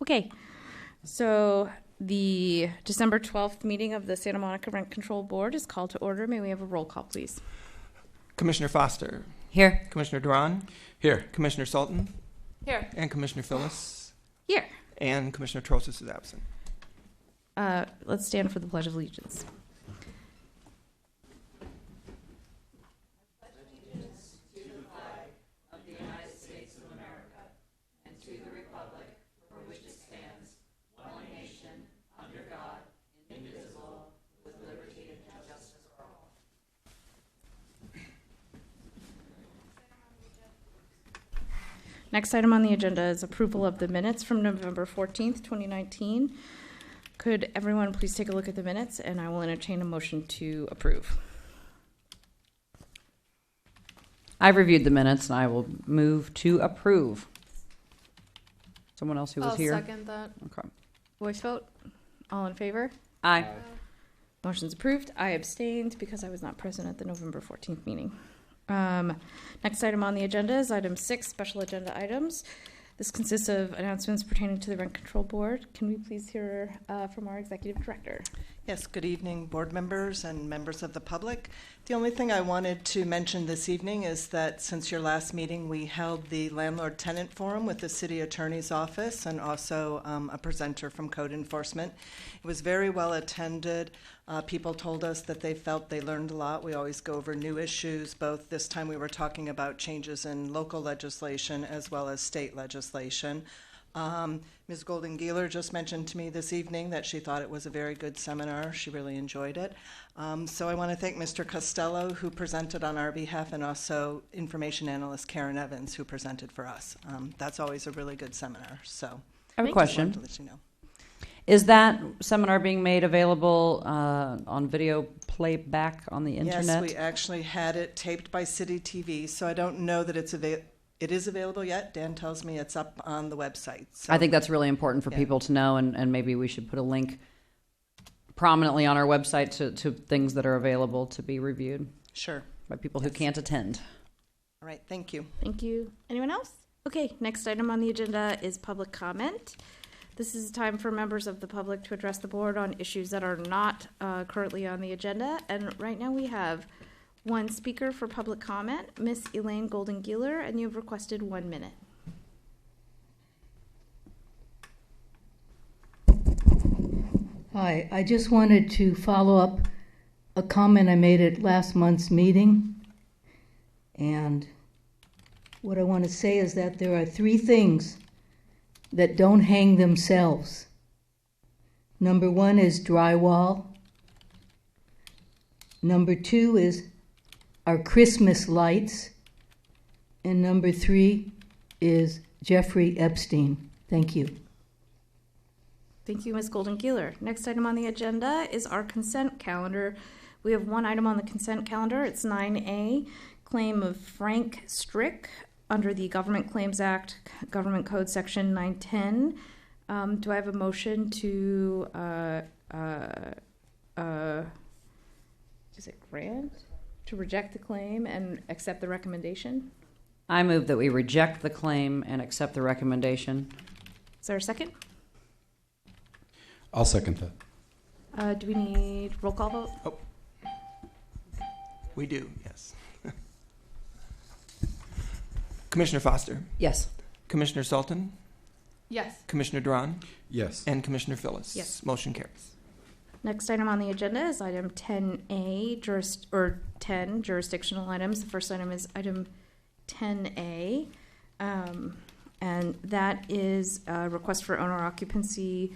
Okay, so the December 12th meeting of the Santa Monica Rent Control Board is called to order. May we have a roll call, please? Commissioner Foster. Here. Commissioner Duran. Here. Commissioner Sultan. Here. And Commissioner Phyllis. Here. And Commissioner Trosis is absent. Let's stand for the Pledge of Allegiance. Next item on the agenda is approval of the minutes from November 14th, 2019. Could everyone please take a look at the minutes, and I will entertain a motion to approve. I've reviewed the minutes, and I will move to approve. Someone else who was here? I'll second that. Okay. Voice vote? All in favor? Aye. Motion's approved. I abstained because I was not present at the November 14th meeting. Next item on the agenda is item 6, special agenda items. This consists of announcements pertaining to the Rent Control Board. Can we please hear from our Executive Director? Yes, good evening, board members and members of the public. The only thing I wanted to mention this evening is that since your last meeting, we held the Landlord-Tenant Forum with the City Attorney's Office and also a presenter from Code Enforcement. It was very well attended. People told us that they felt they learned a lot. We always go over new issues, both this time we were talking about changes in local legislation as well as state legislation. Ms. Golden-Gieler just mentioned to me this evening that she thought it was a very good seminar. She really enjoyed it. So I want to thank Mr. Costello, who presented on our behalf, and also information analyst Karen Evans, who presented for us. That's always a really good seminar. So I have a question. just wanted to let you know. Is that seminar being made available on video playback on the internet? Yes, we actually had it taped by City TV, so I don't know that it is available yet. Dan tells me it's up on the website. So. I think that's really important for people to know, and maybe we should put a link prominently on our website to things that are available to be reviewed. Sure. By people who can't attend. All right, thank you. Thank you. Anyone else? Okay, next item on the agenda is public comment. This is a time for members of the public to address the board on issues that are not currently on the agenda. And right now we have one speaker for public comment, Miss Elaine Golden-Gieler, and you've requested 1 minute. Hi, I just wanted to follow up a comment I made at last month's meeting. And what I want to say is that there are 3 things that don't hang themselves. Number 1 is drywall. Number 2 is our Christmas lights. And number 3 is Jeffrey Epstein. Thank you. Thank you, Ms. Golden-Gieler. Next item on the agenda is our consent calendar. We have one item on the consent calendar. It's 9A, claim of Frank Strick under the Government Claims Act, Government Code Section 910. Do I have a motion to, is it grant? To reject the claim and accept the recommendation? I move that we reject the claim and accept the recommendation. Is there a second? I'll second that. Do we need roll call vote? Oh, we do, yes. Commissioner Foster. Yes. Commissioner Sultan. Yes. Commissioner Duran. Yes. And Commissioner Phyllis. Yes. Motion carries. Next item on the agenda is item 10A, 10 jurisdictional items. The first item is item 10A, and that is a request for owner occupancy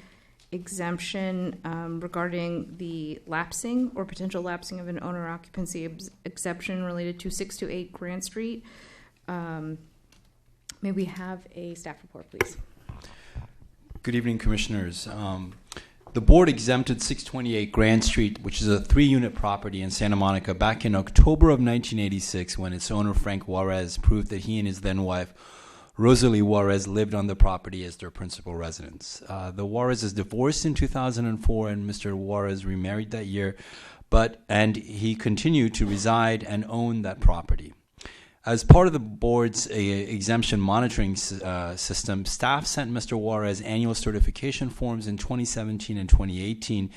exemption regarding the lapsing or potential lapsing of an owner occupancy exception related to 628 Grand Street. May we have a staff report, please? Good evening, Commissioners. The board exempted 628 Grand Street, which is a 3-unit property in Santa Monica, back in October of 1986 when its owner, Frank Juarez, proved that he and his then-wife, Rosalie Juarez, lived on the property as their principal residence. The Juarezes divorced in 2004, and Mr. Juarez remarried that year, and he continued to reside and own that property. As part of the board's exemption monitoring system, staff sent Mr. Juarez annual certification forms in 2017 and 2018,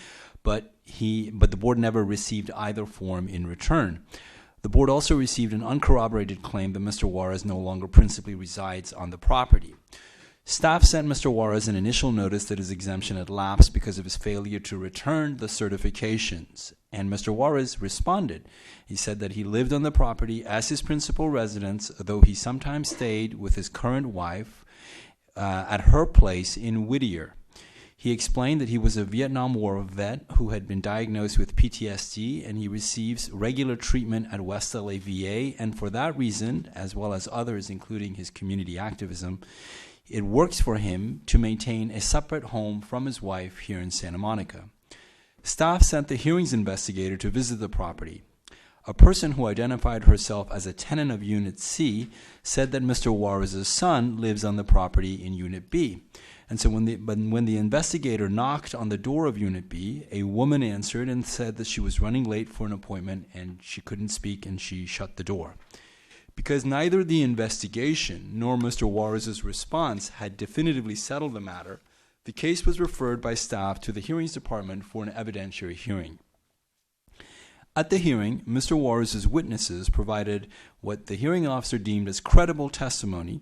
but the board never received either form in return. The board also received an uncorroborated claim that Mr. Juarez no longer principally resides on the property. Staff sent Mr. Juarez an initial notice that his exemption had lapsed because of his failure to return the certifications, and Mr. Juarez responded. He said that he lived on the property as his principal residence, though he sometimes stayed with his current wife at her place in Whittier. He explained that he was a Vietnam War vet who had been diagnosed with PTSD, and he receives regular treatment at West LA VA, and for that reason, as well as others, including his community activism, it works for him to maintain a separate home from his wife here in Santa Monica. Staff sent the hearings investigator to visit the property. A person who identified herself as a tenant of Unit C said that Mr. Juarez's son lives on the property in Unit B. And so when the investigator knocked on the door of Unit B, a woman answered and said that she was running late for an appointment and she couldn't speak, and she shut the door. Because neither the investigation nor Mr. Juarez's response had definitively settled the matter, the case was referred by staff to the hearings department for an evidentiary hearing. At the hearing, Mr. Juarez's witnesses provided what the hearing officer deemed as credible testimony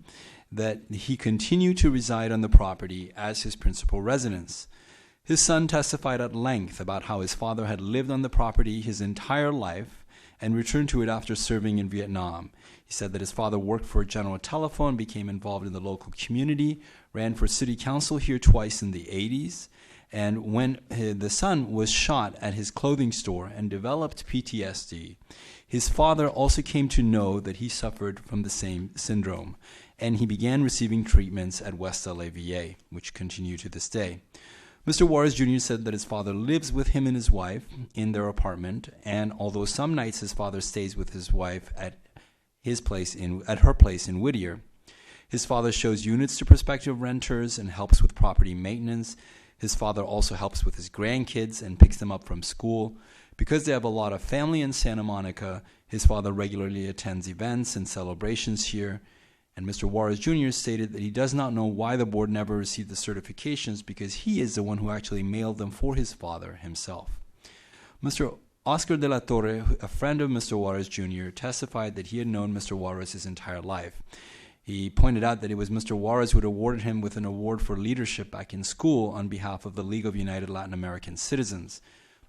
that he continued to reside on the property as his principal residence. His son testified at length about how his father had lived on the property his entire life and returned to it after serving in Vietnam. He said that his father worked for General Telephone, became involved in the local community, ran for city council here twice in the 80s, and when the son was shot at his clothing store and developed PTSD, his father also came to know that he suffered from the same syndrome, and he began receiving treatments at West LA VA, which continue to this day. Mr. Juarez Jr. said that his father lives with him and his wife in their apartment, and although some nights his father stays with his wife at her place in Whittier, his father shows units to prospective renters and helps with property maintenance. His father also helps with his grandkids and picks them up from school. Because they have a lot of family in Santa Monica, his father regularly attends events and celebrations here. And Mr. Juarez Jr. stated that he does not know why the board never received the certifications because he is the one who actually mailed them for his father himself. Mr. Oscar de la Torre, a friend of Mr. Juarez Jr., testified that he had known Mr. Juarez his entire life. He pointed out that it was Mr. Juarez who had awarded him with an award for leadership back in school on behalf of the League of United Latin American Citizens.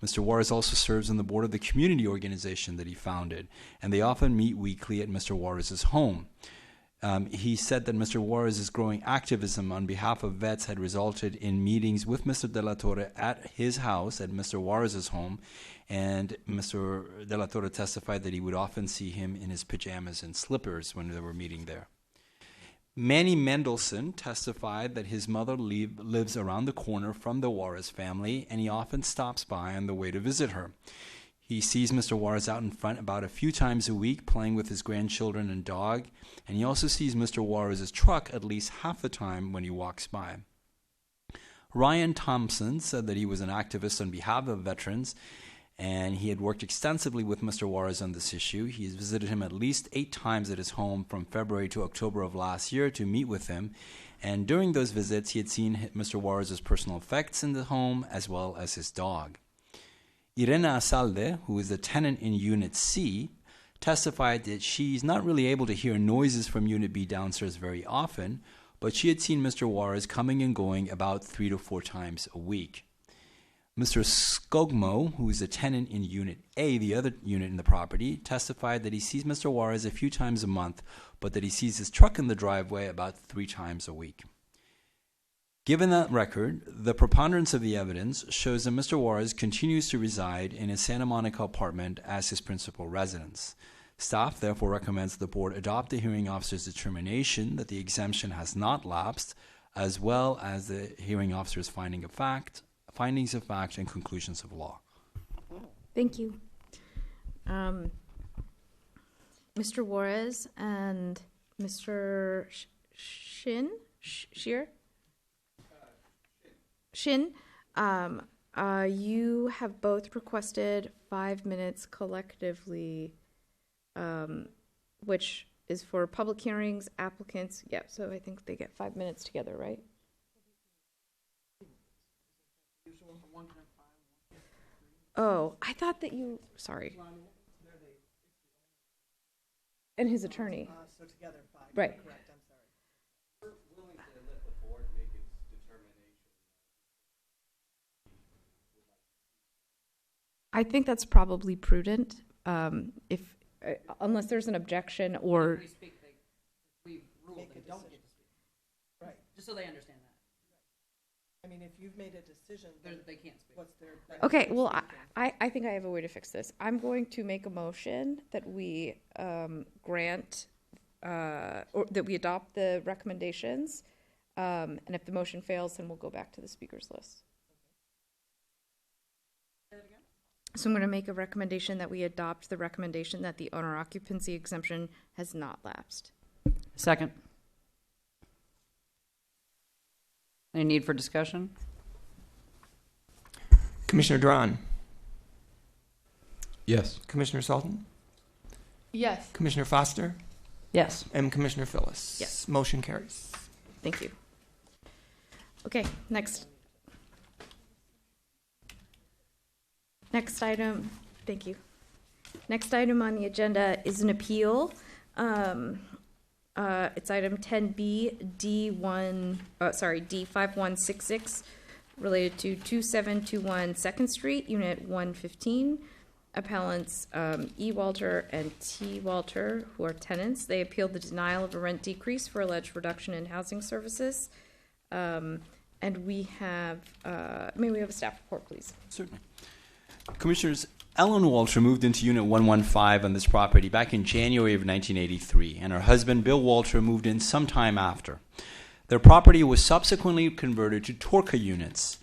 Mr. Juarez also serves on the board of the community organization that he founded, and they often meet weekly at Mr. Juarez's home. He said that Mr. Juarez's growing activism on behalf of vets had resulted in meetings with Mr. de la Torre at his house, at Mr. Juarez's home, and Mr. de la Torre testified that he would often see him in his pajamas and slippers when they were meeting there. Manny Mendelson testified that his mother lives around the corner from the Juarez family, and he often stops by on the way to visit her. He sees Mr. Juarez out in front about a few times a week playing with his grandchildren and dog, and he also sees Mr. Juarez's truck at least half the time when he walks by. Ryan Thompson said that he was an activist on behalf of veterans, and he had worked extensively with Mr. Juarez on this issue. He has visited him at least 8 times at his home from February to October of last year to meet with him, and during those visits he had seen Mr. Juarez's personal effects in the home as well as his dog. Irena Asalde, who is a tenant in Unit C, testified that she's not really able to hear noises from Unit B downstairs very often, but she had seen Mr. Juarez coming and going about 3 to 4 times a week. Mr. Skogmo, who is a tenant in Unit A, the other unit in the property, testified that he sees Mr. Juarez a few times a month, but that he sees his truck in the driveway about 3 times a week. Given that record, the preponderance of the evidence shows that Mr. Juarez continues to reside in his Santa Monica apartment as his principal residence. Staff therefore recommends the board adopt the hearing officer's determination that the exemption has not lapsed, as well as the hearing officer's findings of fact, and conclusions of law. Thank you. Mr. Juarez and Mr. Shin, you have both requested 5 minutes collectively, which is for public hearings, applicants. Yeah, so I think they get 5 minutes together, right? Oh, I thought that you, sorry. And his attorney. So together, 5. Right. Correct, I'm sorry. I think that's probably prudent, if, unless there's an objection or, We rule Make that a they don't decision. get to speak, Right. just so they understand that. I mean, if you've made a decision, then They can't speak. what's their... okay, well, I think I have a way to fix this. I'm going to make a motion that we grant, or that we adopt the recommendations. And if the motion fails, then we'll go back to the speakers list. So I'm going to make a recommendation that we adopt the recommendation that the owner occupancy exemption has not lapsed. Second. Any need for discussion? Commissioner Duran, Yes. Commissioner Salton, Yes. Commissioner Foster, Yes. and Commissioner Phyllis. Yes. Motion carries. Thank you. Okay, next. Next item, thank you. Next item on the agenda is an appeal. It's item 10B, D5166, related to 2721 Second Street, Unit 115. Appellants E. Walter and T. Walter, who are tenants. They appealed the denial of a rent decrease for alleged reduction in housing services. And we have, may we have a staff report, please? Certainly. Commissioners, Ellen Walter moved into Unit 115 on this property back in January of 1983, and her husband, Bill Walter, moved in sometime after. Their property was subsequently converted to Torca units,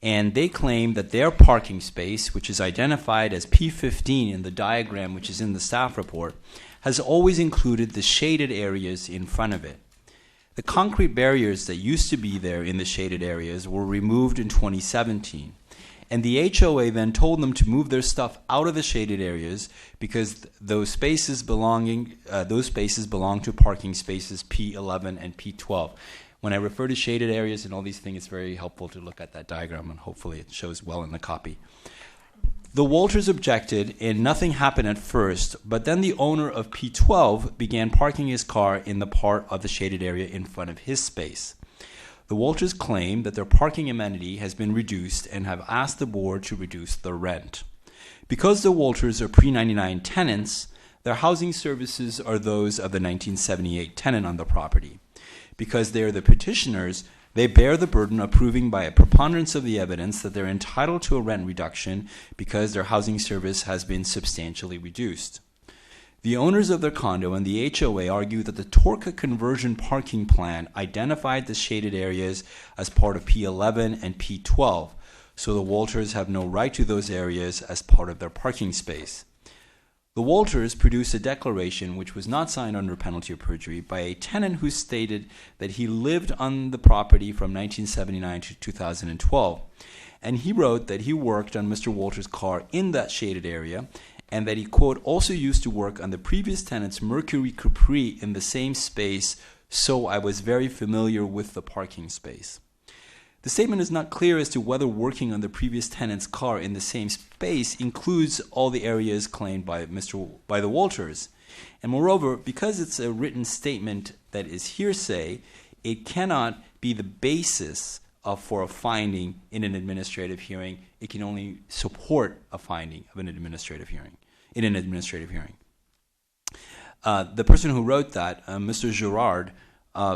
and they claim that their parking space, which is identified as P15 in the diagram which is in the staff report, has always included the shaded areas in front of it. The concrete barriers that used to be there in the shaded areas were removed in 2017. And the HOA then told them to move their stuff out of the shaded areas because those spaces belong to parking spaces P11 and P12. When I refer to shaded areas and all these things, it's very helpful to look at that diagram, and hopefully it shows well in the copy. The Walters objected, and nothing happened at first, but then the owner of P12 began parking his car in the part of the shaded area in front of his space. The Walters claim that their parking amenity has been reduced and have asked the board to reduce the rent. Because the Walters are pre-99 tenants, their housing services are those of the 1978 tenant on the property. Because they are the petitioners, they bear the burden of proving by a preponderance of the evidence that they're entitled to a rent reduction because their housing service has been substantially reduced. The owners of their condo and the HOA argue that the Torca conversion parking plan identified the shaded areas as part of P11 and P12, so the Walters have no right to those areas as part of their parking space. The Walters produced a declaration which was not signed under penalty of perjury by a tenant who stated that he lived on the property from 1979 to 2012, and he wrote that he worked on Mr. Walters' car in that shaded area, and that he, quote, also used to work on the previous tenant's Mercury Capri in the same space, so I was very familiar with the parking space. The statement is not clear as to whether working on the previous tenant's car in the same space includes all the areas claimed by the Walters. And moreover, because it's a written statement that is hearsay, it cannot be the basis for a finding in an administrative hearing. It can only support a finding of an administrative hearing. In an administrative hearing. The person who wrote that, Mr. Girard,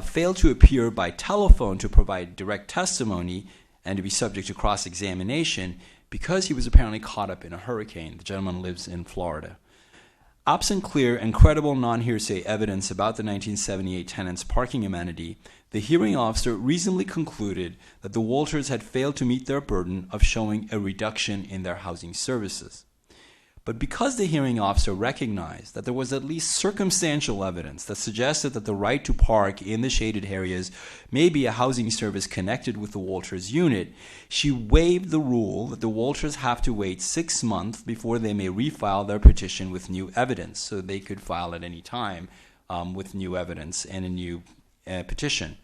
failed to appear by telephone to provide direct testimony and to be subject to cross-examination because he was apparently caught up in a hurricane. The gentleman lives in Florida. Absent clear and credible non-hearsay evidence about the 1978 tenant's parking amenity, the hearing officer reasonably concluded that the Walters had failed to meet their burden of showing a reduction in their housing services. But because the hearing officer recognized that there was at least circumstantial evidence that suggested that the right to park in the shaded areas may be a housing service connected with the Walters unit, she waived the rule that the Walters have to wait 6 months before they may refile their petition with new evidence, so they could file at any time with new evidence and a new petition.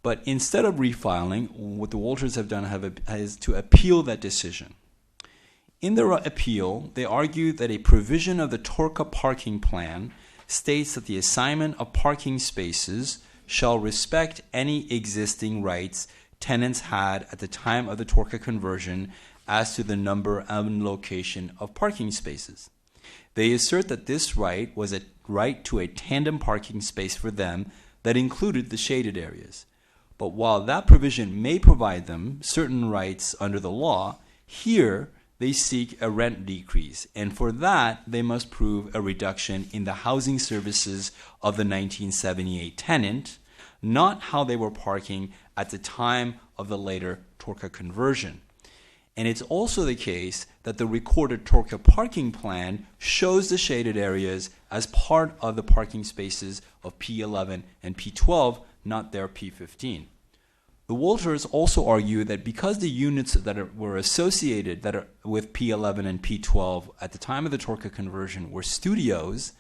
But instead of refiling, what the Walters have done is to appeal that decision. In their appeal, they argue that a provision of the Torca parking plan states that the assignment of parking spaces shall respect any existing rights tenants had at the time of the Torca conversion as to the number and location of parking spaces. They assert that this right was a right to a tandem parking space for them that included the shaded areas. But while that provision may provide them certain rights under the law, here they seek a rent decrease, and for that they must prove a reduction in the housing services of the 1978 tenant, not how they were parking at the time of the later Torca conversion. And it's also the case that the recorded Torca parking plan shows the shaded areas as part of the parking spaces of P11 and P12, not their P15. The Walters also argue that because the units that were associated with P11 and P12 at the time of the Torca conversion were studios,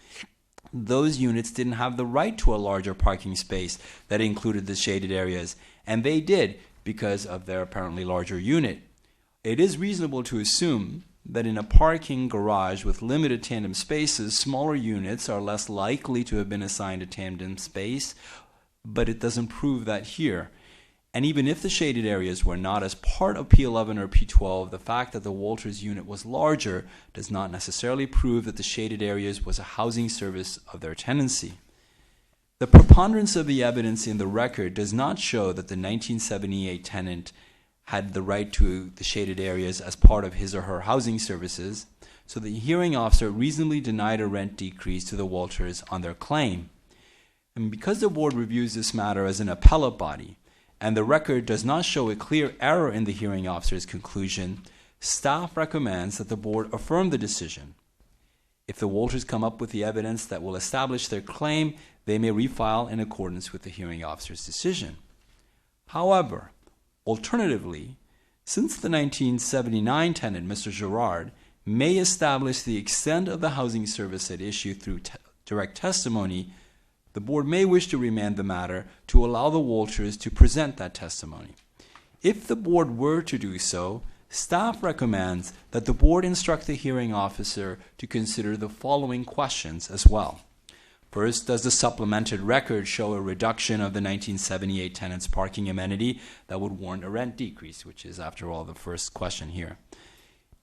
those units didn't have the right to a larger parking space that included the shaded areas, and they did because of their apparently larger unit. It is reasonable to assume that in a parking garage with limited tandem spaces, smaller units are less likely to have been assigned a tandem space, but it doesn't prove that here. And even if the shaded areas were not as part of P11 or P12, the fact that the Walters unit was larger does not necessarily prove that the shaded areas was a housing service of their tenancy. The preponderance of the evidence in the record does not show that the 1978 tenant had the right to the shaded areas as part of his or her housing services, so the hearing officer reasonably denied a rent decrease to the Walters on their claim. And because the board reviews this matter as an appellate body, and the record does not show a clear error in the hearing officer's conclusion, staff recommends that the board affirm the decision. If the Walters come up with the evidence that will establish their claim, they may refile in accordance with the hearing officer's decision. However, alternatively, since the 1979 tenant, Mr. Girard, may establish the extent of the housing service at issue through direct testimony, the board may wish to remand the matter to allow the Walters to present that testimony. If the board were to do so, staff recommends that the board instruct the hearing officer to consider the following questions as well. First, does the supplemented record show a reduction of the 1978 tenant's parking amenity that would warrant a rent decrease, which is, after all, the first question here?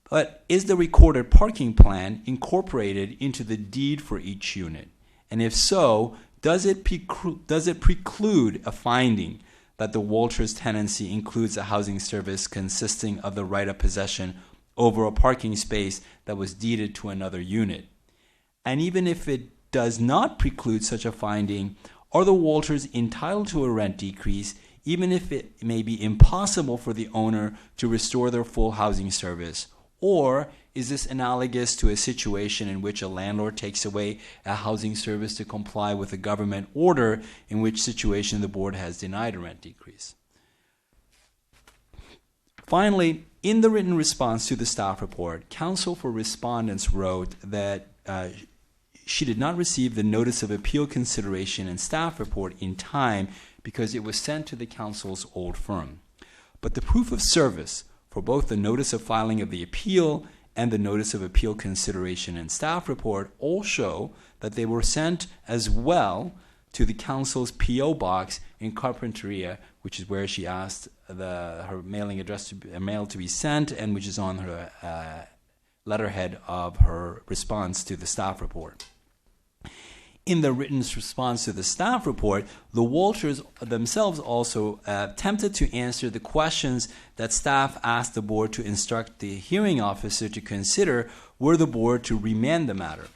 But is the recorded parking plan incorporated into the deed for each unit? And if so, does it preclude a finding that the Walters tenancy includes a housing service consisting of the right of possession over a parking space that was deeded to another unit? And even if it does not preclude such a finding, are the Walters entitled to a rent decrease even if it may be impossible for the owner to restore their full housing service? Or is this analogous to a situation in which a landlord takes away a housing service to comply with a government order, in which situation the board has denied a rent decrease? Finally, in the written response to the staff report, counsel for respondents wrote that she did not receive the notice of appeal consideration and staff report in time because it was sent to the counsel's old firm. But the proof of service for both the notice of filing of the appeal and the notice of appeal consideration and staff report all show that they were sent as well to the counsel's P.O. box in Carpinteria, which is where she asked her mailing address to be, mail to be sent, and which is on her letterhead of her response to the staff report. In the written response to the staff report, the Walters themselves also attempted to answer the questions that staff asked the board to instruct the hearing officer to consider were the board to remand the matter.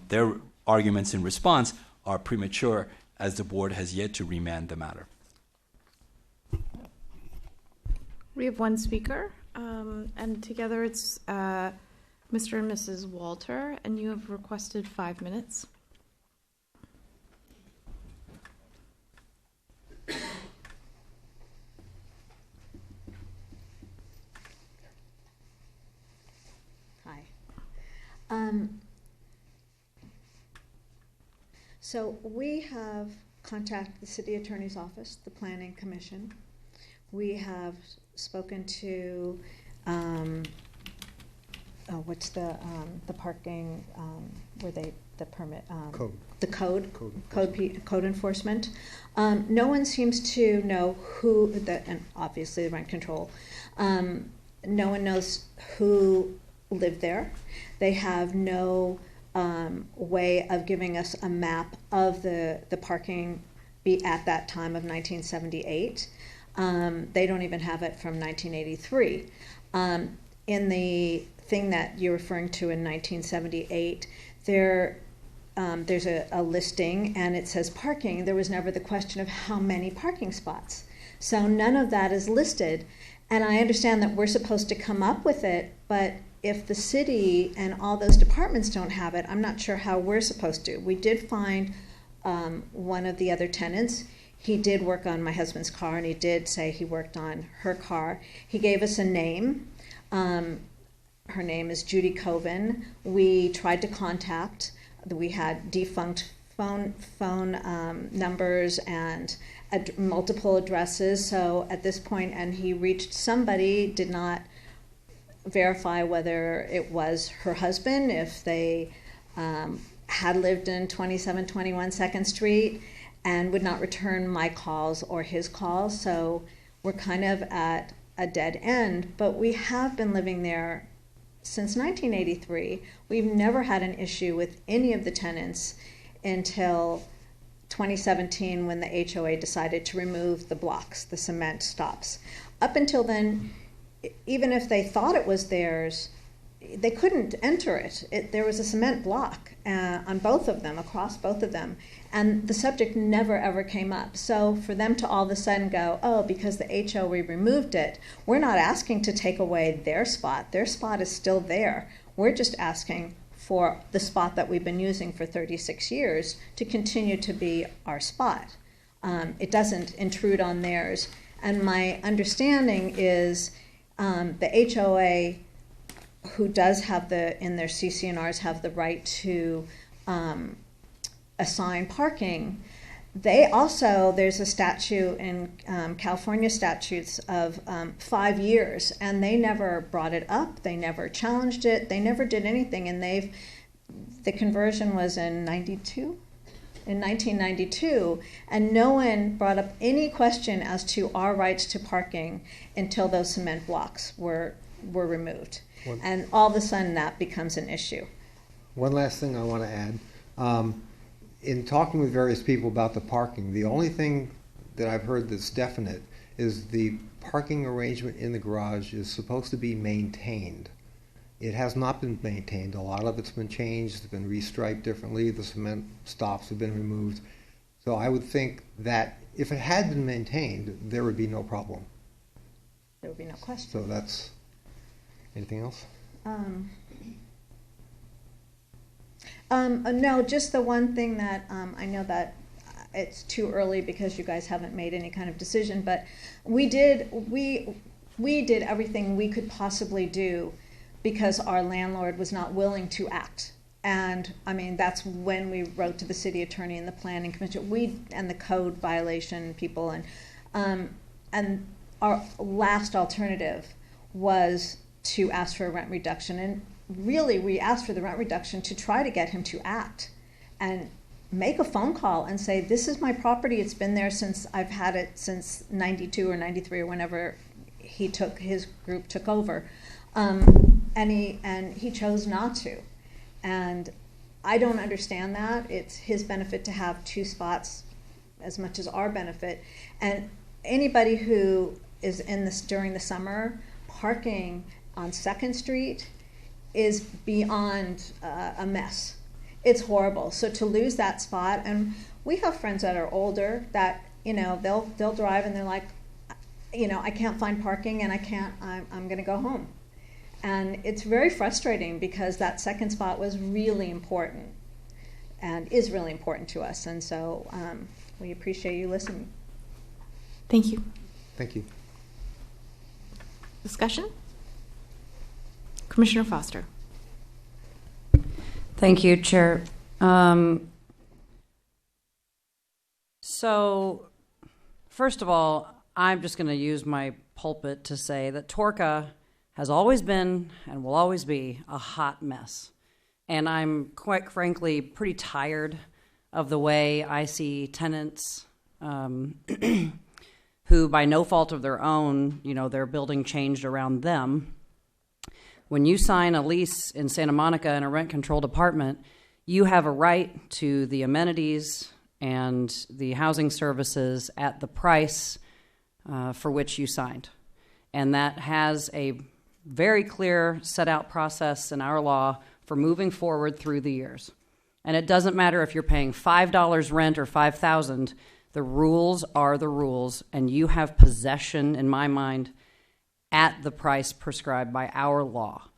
Their arguments in response are premature, as the board has yet to remand the matter. We have one speaker, and together it's Mr. and Mrs. Walter, and you have requested 5 minutes. Hi. So we have contacted the city attorney's office, the planning commission. We have spoken to, what's the parking, where they, the permit, Code. the code Code code enforcement. No one seems to know who, and obviously the rent control. No one knows who lived there. They have no way of giving us a map of the parking at that time of 1978. They don't even have it from 1983. In the thing that you're referring to in 1978, there's a listing and it says parking. There was never the question of how many parking spots. So none of that is listed. And I understand that we're supposed to come up with it, but if the city and all those departments don't have it, I'm not sure how we're supposed to. We did find one of the other tenants. He did work on my husband's car, and he did say he worked on her car. He gave us a name. Her name is Judy Coven. We tried to contact. We had defunct phone numbers and multiple addresses. So at this point, and he reached somebody, did not verify whether it was her husband, if they had lived in 2721 2nd Street, and would not return my calls or his calls. So we're kind of at a dead end, but we have been living there since 1983. We've never had an issue with any of the tenants until 2017 when the HOA decided to remove the blocks, the cement stops. Up until then, even if they thought it was theirs, they couldn't enter it. There was a cement block on both of them, across both of them, and the subject never ever came up. So for them to all of a sudden go, oh, because the HOA removed it, we're not asking to take away their spot. Their spot is still there. We're just asking for the spot that we've been using for 36 years to continue to be our spot. It doesn't intrude on theirs. And my understanding is the HOA, who does have in their CC&Rs have the right to assign parking, they also, there's a statute in California statutes of 5 years, and they never brought it up, they never challenged it, they never did anything, and the conversion was in 1992, and no one brought up any question as to our rights to parking until those cement blocks were removed. And all of a sudden that becomes an issue. One last thing I want to add. In talking with various people about the parking, the only thing that I've heard that's definite is the parking arrangement in the garage is supposed to be maintained. It has not been maintained. A lot of it's been changed, it's been restriped differently, the cement stops have been removed. So I would think that if it had been maintained, there would be no problem. There would be no question. So that's, anything else? No, just the one thing that I know that it's too early because you guys haven't made any kind of decision, but we did everything we could possibly do because our landlord was not willing to act. And I mean, that's when we wrote to the city attorney and the planning commission, and the code violation people, and our last alternative was to ask for a rent reduction. And really, we asked for the rent reduction to try to get him to act and make a phone call and say, this is my property, it's been there since, I've had it since 92 or 93 or whenever his group took over. And he chose not to. And I don't understand that. It's his benefit to have two spots as much as our benefit. And anybody who is in this during the summer, parking on 2nd Street is beyond a mess. It's horrible. So to lose that spot, and we have friends that are older that, they'll drive and they're like, I can't find parking and I'm gonna go home. And it's very frustrating because that second spot was really important and is really important to us. And so we appreciate you listening. Thank you. Thank you. Discussion? Commissioner Foster. Thank you, Chair. So, first of all, I'm just going to use my pulpit to say that Torca has always been and will always be a hot mess. And I'm quite frankly pretty tired of the way I see tenants who, by no fault of their own, their building changed around them. When you sign a lease in Santa Monica in a rent-controlled apartment, you have a right to the amenities and the housing services at the price for which you signed. And that has a very clear set-out process in our law for moving forward through the years. And it doesn't matter if you're paying $5 rent or $5,000, the rules are the rules, and you have possession, in my mind, at the price prescribed by our law.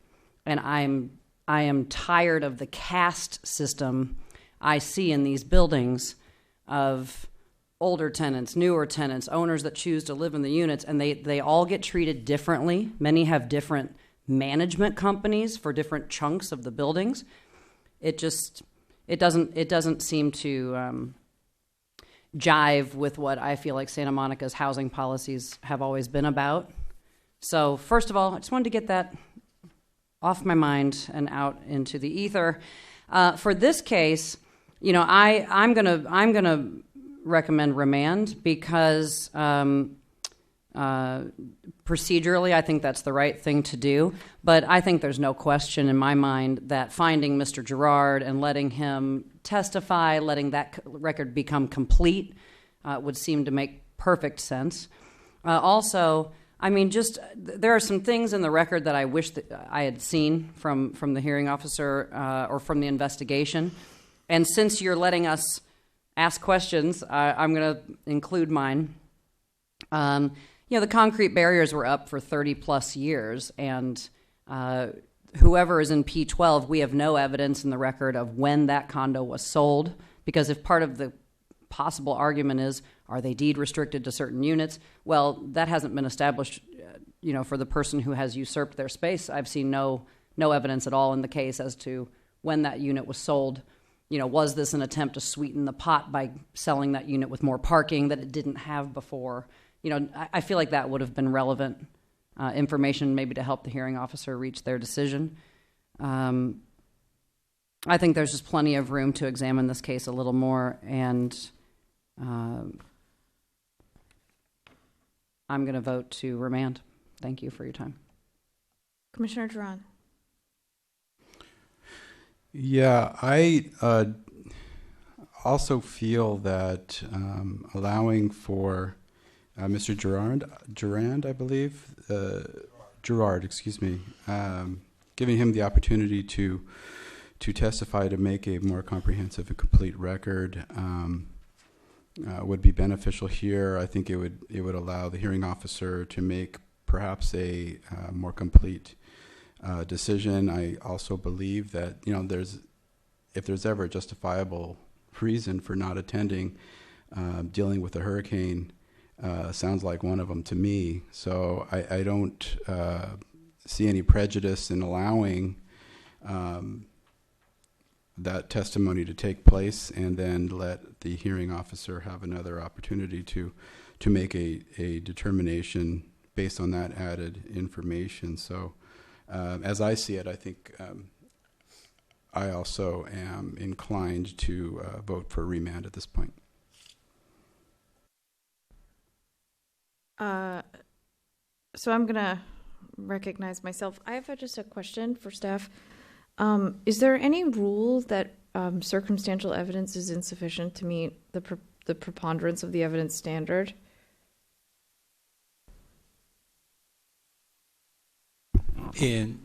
And I am tired of the caste system I see in these buildings of older tenants, newer tenants, owners that choose to live in the units, and they all get treated differently. Many have different management companies for different chunks of the buildings. It doesn't seem to jive with what I feel like Santa Monica's housing policies have always been about. So first of all, I just wanted to get that off my mind and out into the ether. For this case, I'm gonna recommend remand because procedurally, I think that's the right thing to do. But I think there's no question in my mind that finding Mr. Gerard and letting him testify, letting that record become complete, would seem to make perfect sense. Also, there are some things in the record that I wish that I had seen from the hearing officer or from the investigation. And since you're letting us ask questions, I'm going to include mine. The concrete barriers were up for 30 plus years, and whoever is in P12, we have no evidence in the record of when that condo was sold, because if part of the possible argument is, are they deed restricted to certain units? Well, that hasn't been established, for the person who has usurped their space. I've seen no evidence at all in the case as to when that unit was sold. Was this an attempt to sweeten the pot by selling that unit with more parking that it didn't have before? I feel like that would have been relevant information maybe to help the hearing officer reach their decision. I think there's just plenty of room to examine this case a little more, and I'm going to vote to remand. Thank you for your time. Commissioner Duran. Yeah, I also feel that allowing for Mr. Gerard, I believe, Gerard, excuse me, giving him the opportunity to testify to make a more comprehensive and complete record would be beneficial here. I think it would allow the hearing officer to make perhaps a more complete decision. I also believe that if there's ever a justifiable reason for not attending, dealing with a hurricane sounds like one of them to me. So I don't see any prejudice in allowing that testimony to take place, and then let the hearing officer have another opportunity to make a determination based on that added information. So as I see it, I think I also am inclined to vote for remand at this point. So I'm going to recognize myself. I have just a question for staff. Is there any rule that circumstantial evidence is insufficient to meet the preponderance of the evidence standard?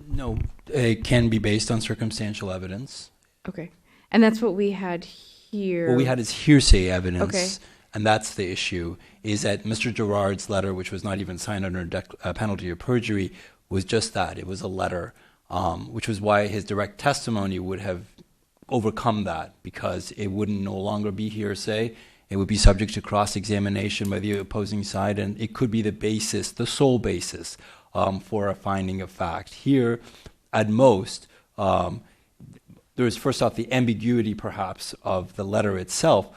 No, it can be based on circumstantial evidence. Okay. And that's what we had here. What we had is hearsay evidence. Okay. And that's the issue, is that Mr. Gerard's letter, which was not even signed under penalty of perjury, was just that. It was a letter, which was why his direct testimony would have overcome that, because it wouldn't no longer be hearsay. It would be subject to cross-examination by the opposing side, and it could be the basis, the sole basis, for a finding of fact. Here, at most, there is first off the ambiguity, perhaps, of the letter itself,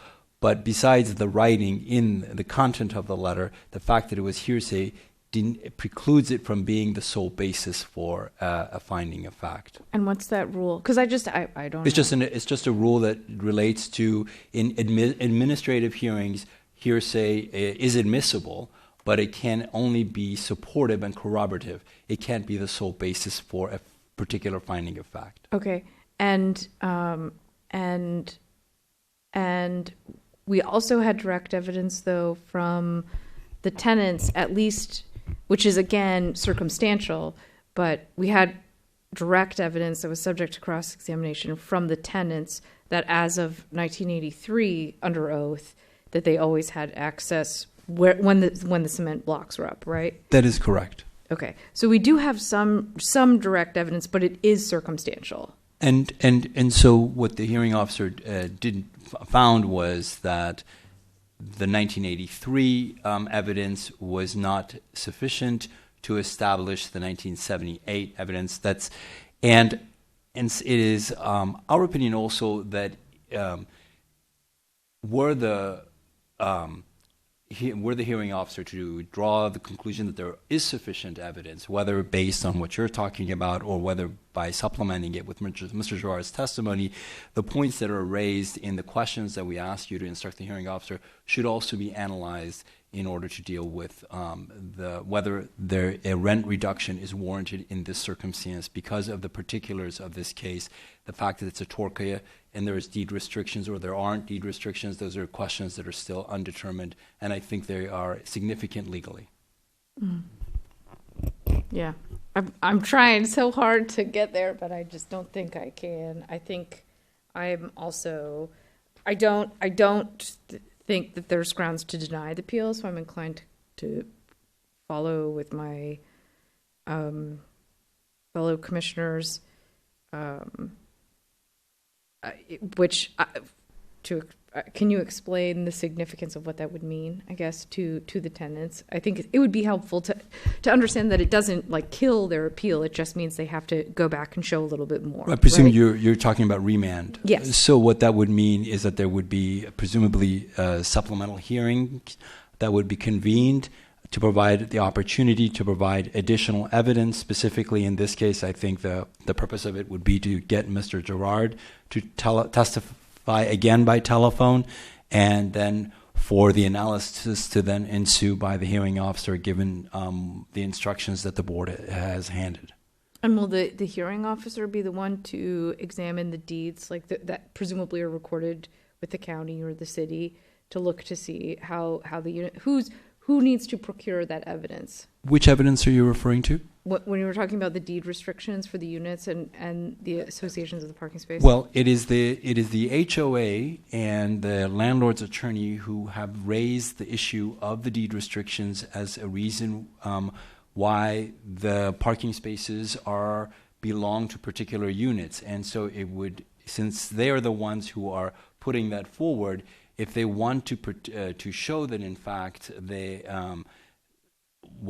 But besides the writing in the content of the letter, the fact that it was hearsay it precludes it from being the sole basis for a finding of fact. And what's that rule? Because I don't It's know. it's just a rule that relates to in administrative hearings, hearsay is admissible, but it can only be supportive and corroborative. It can't be the sole basis for a particular finding of fact. Okay, and we also had direct evidence, though, from the tenants, at least, which is again circumstantial, but we had direct evidence that was subject to cross-examination from the tenants that as of 1983, under oath, that they always had access when the cement blocks were up, right? That is correct. Okay, so we do have some direct evidence, but it is circumstantial. And so what the hearing officer found was that the 1983 evidence was not sufficient to establish the 1978 evidence. And it is our opinion also that were the hearing officer to draw the conclusion that there is sufficient evidence, whether based on what you're talking about or whether by supplementing it with Mr. Girard's testimony, the points that are raised in the questions that we asked you to instruct the hearing officer should also be analyzed in order to deal with whether a rent reduction is warranted in this circumstance because of the particulars of this case, the fact that it's a TORCA and there is deed restrictions or there aren't deed restrictions. Those are questions that are still undetermined, and I think they are significant legally. Yeah, I'm trying so hard to get there, but I just don't think I can. I think I'm also, I don't think that there's grounds to deny the appeal, so I'm inclined to follow with my fellow commissioners, can you explain the significance of what that would mean, I guess, to the tenants? I think it would be helpful to understand that it doesn't like kill their appeal. It just means they have to go back and show a little bit more. I presume right? you're talking about remand. Yes. So what that would mean is that there would be presumably a supplemental hearing that would be convened to provide the opportunity to provide additional evidence. Specifically in this case, I think the purpose of it would be to get Mr. Girard to testify again by telephone, and then for the analysis to then ensue by the hearing officer given the instructions that the board has handed. And will the hearing officer be the one to examine the deeds like that presumably are recorded with the county or the city to look to see how the unit, who needs to procure that evidence? Which evidence are you referring to? When you were talking about the deed restrictions for the units and the associations of the parking space? Well, it is the HOA and the landlord's attorney who have raised the issue of the deed restrictions as a reason why the parking spaces belong to particular units. And so it would, since they are the ones who are putting that forward, if they want to show that in fact they,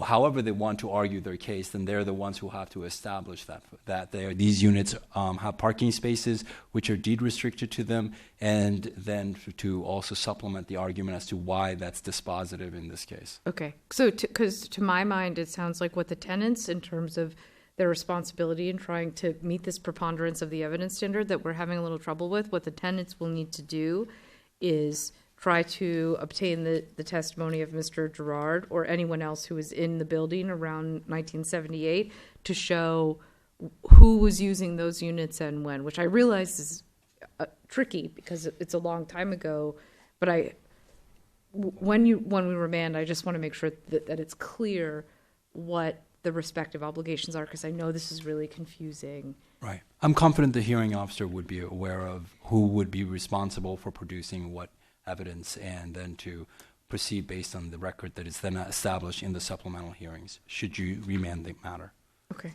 however they want to argue their case, then they're the ones who have to establish that these units have parking spaces which are deed restricted to them, and then to also supplement the argument as to why that's dispositive in this case. Okay, so because to my mind, it sounds like what the tenants, in terms of their responsibility in trying to meet this preponderance of the evidence standard that we're having a little trouble with, what the tenants will need to do is try to obtain the testimony of Mr. Girard or anyone else who was in the building around 1978 to show who was using those units and when, which I realize is tricky because it's a long time ago. But when we remand, I just want to make sure that it's clear what the respective obligations are, because I know this is really confusing. Right. I'm confident the hearing officer would be aware of who would be responsible for producing what evidence, and then to proceed based on the record that is then established in the supplemental hearings, should you remand the matter. Okay.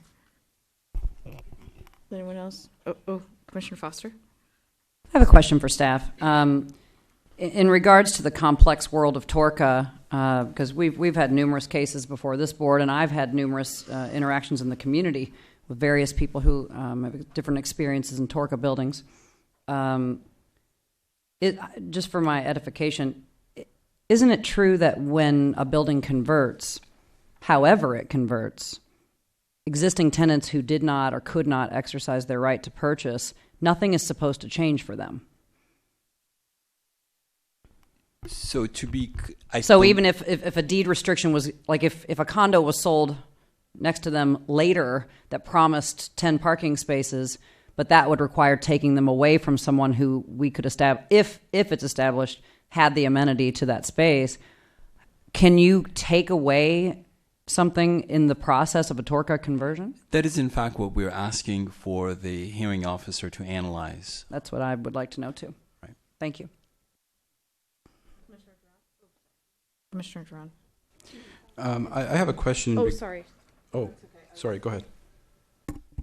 Anyone else? Commissioner Foster? I have a question for staff. In regards to the complex world of TORCA, because we've had numerous cases before this board, and I've had numerous interactions in the community with various people who have different experiences in TORCA buildings. Just for my edification, isn't it true that when a building converts, however it converts, existing tenants who did not or could not exercise their right to purchase, nothing is supposed to change for them? So to be, Even if a deed restriction was, like if a condo was sold next to them later that promised 10 parking spaces, but that would require taking them away from someone who we could establish, if it's established, had the amenity to that space, can you take away something in the process of a TORCA conversion? That is, in fact, what we're asking for the hearing officer to analyze. That's what I would like to know, too. Right. Thank you. Commissioner Duran. I have a question. Oh, sorry. Oh, sorry, go ahead.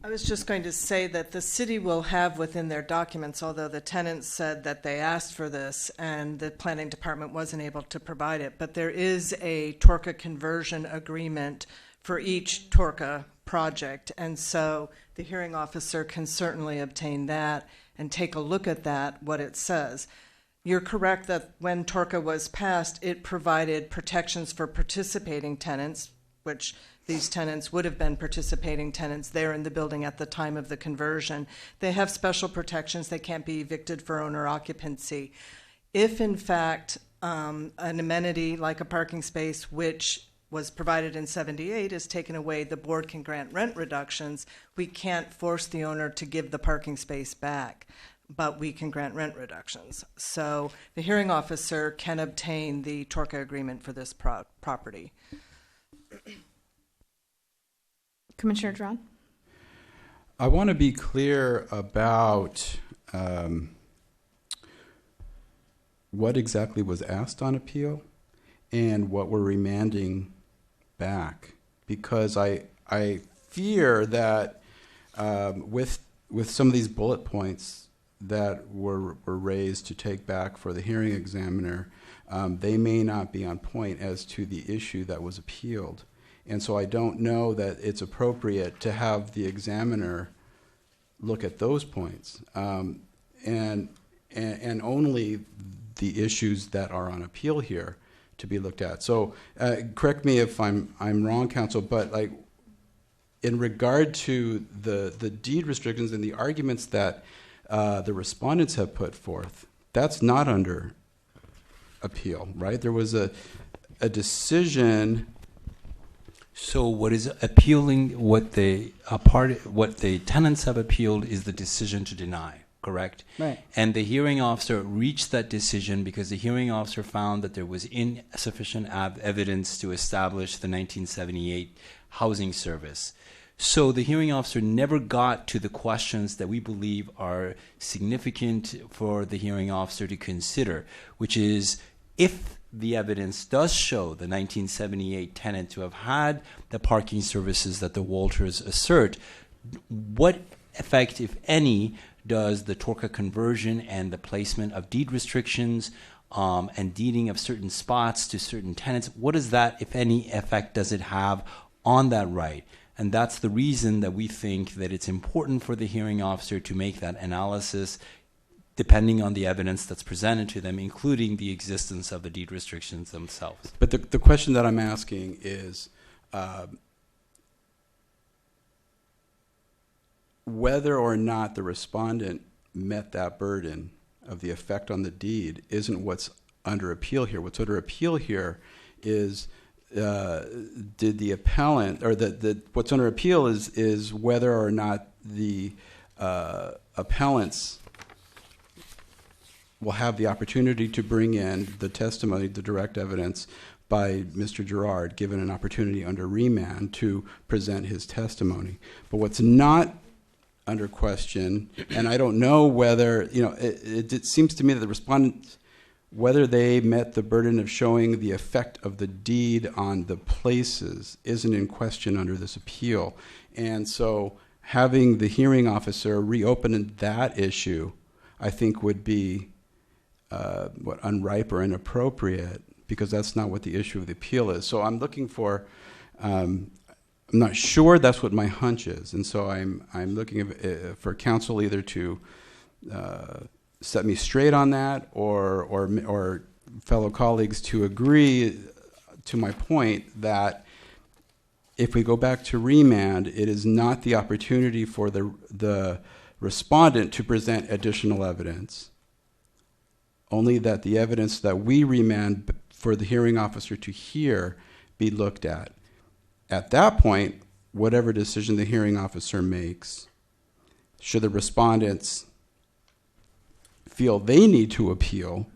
I was just going to say that the city will have within their documents, although the tenants said that they asked for this and the planning department wasn't able to provide it, but there is a TORCA conversion agreement for each TORCA project. And so the hearing officer can certainly obtain that and take a look at that, what it says. You're correct that when TORCA was passed, it provided protections for participating tenants, which these tenants would have been participating tenants there in the building at the time of the conversion. They have special protections. They can't be evicted for owner occupancy. If, in fact, an amenity like a parking space, which was provided in 78, is taken away, the board can grant rent reductions. We can't force the owner to give the parking space back, but we can grant rent reductions. So the hearing officer can obtain the TORCA agreement for this property. Commissioner Duran. I want to be clear about what exactly was asked on appeal and what we're remanding back, because I fear that with some of these bullet points that were raised to take back for the hearing examiner, they may not be on point as to the issue that was appealed. And so I don't know that it's appropriate to have the examiner look at those points and only the issues that are on appeal here to be looked at. So correct me if I'm wrong, counsel, but like in regard to the deed restrictions and the arguments that the respondents have put forth, that's not under appeal, right? There was a decision. So what is appealing, what the tenants have appealed is the decision to deny, correct? Right. And the hearing officer reached that decision because the hearing officer found that there was insufficient evidence to establish the 1978 housing service. So the hearing officer never got to the questions that we believe are significant for the hearing officer to consider, which is if the evidence does show the 1978 tenant to have had the parking services that the Walters assert, what effect, if any, does the TORCA conversion and the placement of deed restrictions and deeding of certain spots to certain tenants, what does that, if any, effect does it have on that right? And that's the reason that we think that it's important for the hearing officer to make that analysis depending on the evidence that's presented to them, including the existence of the deed restrictions themselves. But the question that I'm asking is whether or not the respondent met that burden of the effect on the deed isn't what's under appeal here. What's under appeal here is did the appellant, or what's under appeal is whether or not the appellants will have the opportunity to bring in the testimony, the direct evidence by Mr. Girard, given an opportunity under remand to present his testimony. But what's not under question, and I don't know whether, it seems to me that the respondents, whether they met the burden of showing the effect of the deed on the places isn't in question under this appeal. And so having the hearing officer reopen that issue, I think would be unripe or inappropriate, because that's not what the issue of the appeal is. So I'm looking for, I'm not sure that's what my hunch is, and so I'm looking for counsel either to set me straight on that, or fellow colleagues to agree to my point that if we go back to remand, it is not the opportunity for the respondent to present additional evidence. Only that the evidence that we remand for the hearing officer to hear be looked at. At that point, whatever decision the hearing officer makes, should the respondents feel they need to appeal,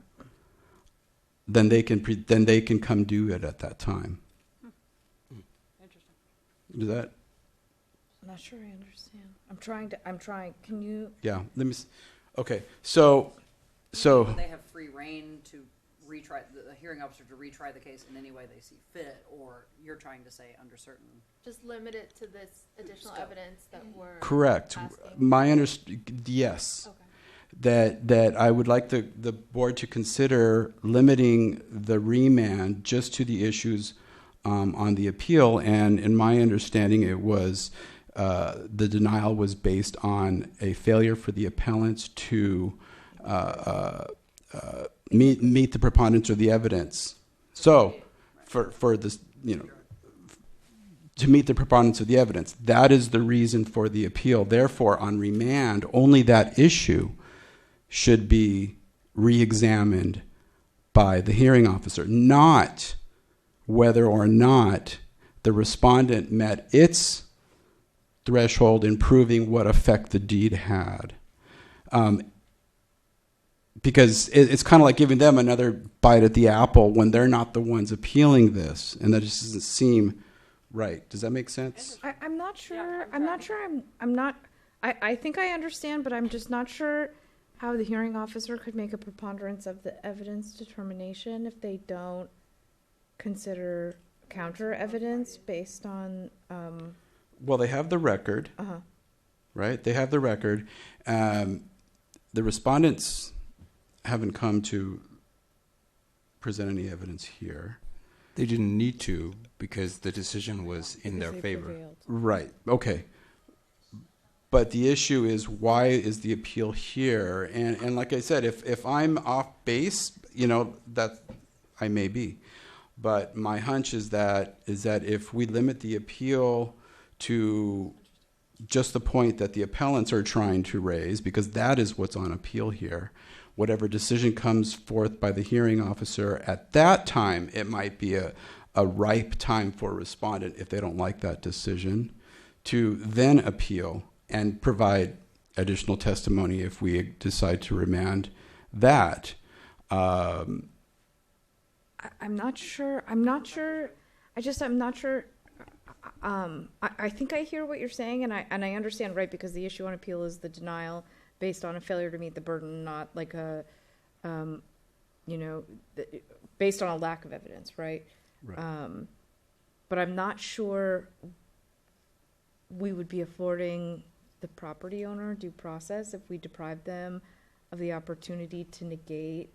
then they can come do it at that time. Interesting. Is that? I'm not sure I understand. I'm trying. Can you? Yeah. Okay. So. They have free reign to retry, the hearing officer to retry the case in any way they see fit, or you're trying to say under certain. Just limit it to this additional evidence that we're Correct. asking. Yes. Okay. That I would like the board to consider limiting the remand just to the issues on the appeal. And in my understanding, it was the denial was based on a failure for the appellants to meet the preponderance of the evidence. So, for this, to meet the preponderance of the evidence, that is the reason for the appeal. Therefore, on remand, only that issue should be re-examined by the hearing officer, not whether or not the respondent met its threshold in proving what effect the deed had. Because it's kind of like giving them another bite at the apple when they're not the ones appealing this, and that just doesn't seem right. Does that make sense? I'm not sure. I think I understand, but I'm just not sure how the hearing officer could make a preponderance of the evidence determination if they don't consider counter evidence based on. Well, they have the record, right? They have the record. The respondents haven't come to present any evidence here. They didn't need to because the decision was in their They favor. prevailed. Right. Okay. But the issue is, why is the appeal here? And like I said, if I'm off base, that I may be. But my hunch is that if we limit the appeal to just the point that the appellants are trying to raise, because that is what's on appeal here, whatever decision comes forth by the hearing officer at that time, it might be a ripe time for a respondent, if they don't like that decision, to then appeal and provide additional testimony if we decide to remand that. I'm not sure. I'm not sure. I think I hear what you're saying, and I understand, right? Because the issue on appeal is the denial based on a failure to meet the burden, not like a, based on a lack of evidence, right? Right. But I'm not sure we would be affording the property owner due process if we deprive them of the opportunity to negate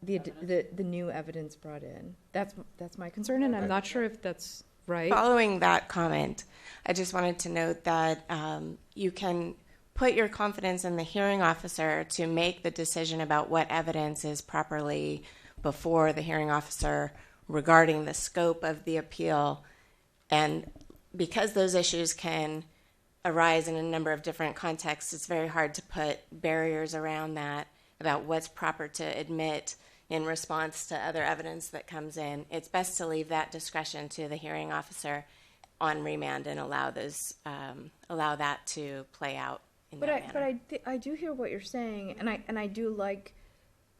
the new evidence brought in. That's my concern, and I'm not sure if that's right. Following that comment, I just wanted to note that you can put your confidence in the hearing officer to make the decision about what evidence is properly before the hearing officer regarding the scope of the appeal. And because those issues can arise in a number of different contexts, it's very hard to put barriers around that about what's proper to admit in response to other evidence that comes in. It's best to leave that discretion to the hearing officer on remand and allow that to play out in that manner. I do hear what you're saying, and I do like